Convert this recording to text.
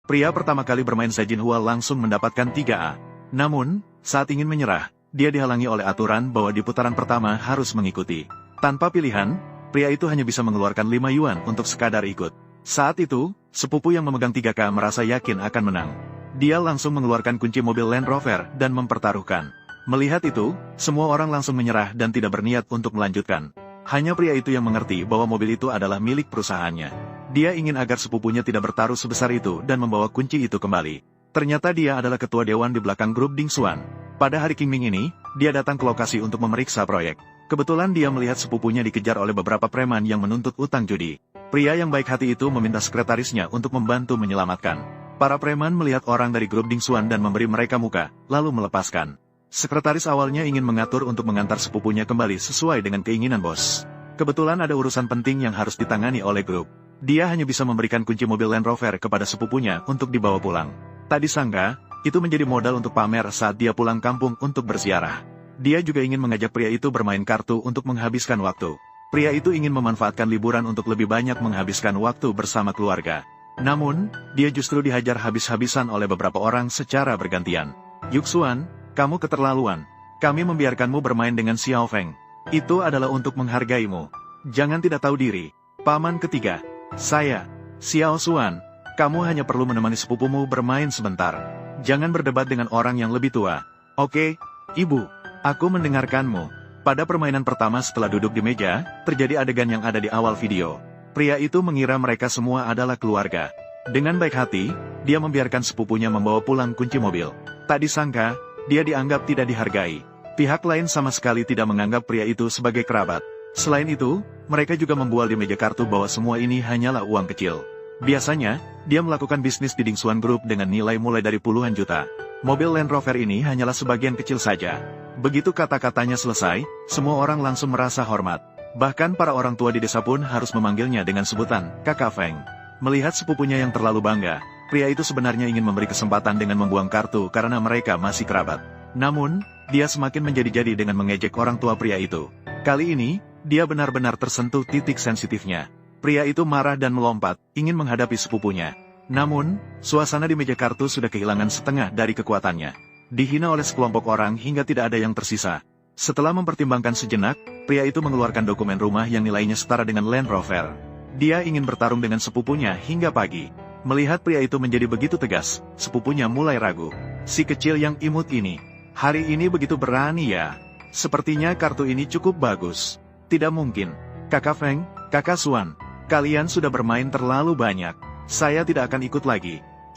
Pria pertama kali bermain Zhajin Hua langsung mendapatkan 3A. Namun, saat ingin menyerah, dia dihalangi oleh aturan bahwa di putaran pertama harus mengikuti. Tanpa pilihan, pria itu hanya bisa mengeluarkan 5 yuan untuk sekadar ikut. Saat itu, sepupu yang memegang 3K merasa yakin akan menang. Dia langsung mengeluarkan kunci mobil Land Rover dan mempertaruhkan. Melihat itu, semua orang langsung menyerah dan tidak berniat untuk melanjutkan. Hanya pria itu yang mengerti bahwa mobil itu adalah milik perusahaannya. Dia ingin agar sepupunya tidak bertaruh sebesar itu dan membawa kunci itu kembali. Ternyata dia adalah ketua dewan di belakang grup Ding Xuan. Pada hari Qingming ini, dia datang ke lokasi untuk memeriksa proyek. Kebetulan dia melihat sepupunya dikejar oleh beberapa preman yang menuntut utang judi. Pria yang baik hati itu meminta sekretarisnya untuk membantu menyelamatkan. Para preman melihat orang dari grup Ding Xuan dan memberi mereka muka, lalu melepaskan. Sekretaris awalnya ingin mengatur untuk mengantar sepupunya kembali sesuai dengan keinginan bos. Kebetulan ada urusan penting yang harus ditangani oleh grup. Dia hanya bisa memberikan kunci mobil Land Rover kepada sepupunya untuk dibawa pulang. Tak disangka, itu menjadi modal untuk pamer saat dia pulang kampung untuk berziarah. Dia juga ingin mengajak pria itu bermain kartu untuk menghabiskan waktu. Pria itu ingin memanfaatkan liburan untuk lebih banyak menghabiskan waktu bersama keluarga. Namun, dia justru dihajar habis-habisan oleh beberapa orang secara bergantian. Yuxuan, kamu keterlaluan. Kami membiarkanmu bermain dengan Xiao Feng. Itu adalah untuk menghargaimu. Jangan tidak tahu diri. Paman ketiga. Saya, Xiao Xuan. Kamu hanya perlu menemani sepupumu bermain sebentar. Jangan berdebat dengan orang yang lebih tua. Oke, Ibu. Aku mendengarkanmu. Pada permainan pertama setelah duduk di meja, terjadi adegan yang ada di awal video. Pria itu mengira mereka semua adalah keluarga. Dengan baik hati, dia membiarkan sepupunya membawa pulang kunci mobil. Tak disangka, dia dianggap tidak dihargai. Pihak lain sama sekali tidak menganggap pria itu sebagai kerabat. Selain itu, mereka juga membual di meja kartu bahwa semua ini hanyalah uang kecil. Biasanya, dia melakukan bisnis di Ding Xuan Group dengan nilai mulai dari puluhan juta. Mobil Land Rover ini hanyalah sebagian kecil saja. Begitu kata-katanya selesai, semua orang langsung merasa hormat. Bahkan para orang tua di desa pun harus memanggilnya dengan sebutan Kakak Feng. Melihat sepupunya yang terlalu bangga, pria itu sebenarnya ingin memberi kesempatan dengan membuang kartu karena mereka masih kerabat. Namun, dia semakin menjadi-jadi dengan mengejek orang tua pria itu. Kali ini, dia benar-benar tersentuh titik sensitifnya. Pria itu marah dan melompat, ingin menghadapi sepupunya. Namun, suasana di meja kartu sudah kehilangan setengah dari kekuatannya. Dihina oleh sekelompok orang hingga tidak ada yang tersisa. Setelah mempertimbangkan sejenak, pria itu mengeluarkan dokumen rumah yang nilainya setara dengan Land Rover. Dia ingin bertarung dengan sepupunya hingga pagi. Melihat pria itu menjadi begitu tegas, sepupunya mulai ragu. Si kecil yang imut ini, hari ini begitu berani ya. Sepertinya kartu ini cukup bagus. Tidak mungkin. Kakak Feng, Kakak Xuan, kalian sudah bermain terlalu banyak. Saya tidak akan ikut lagi.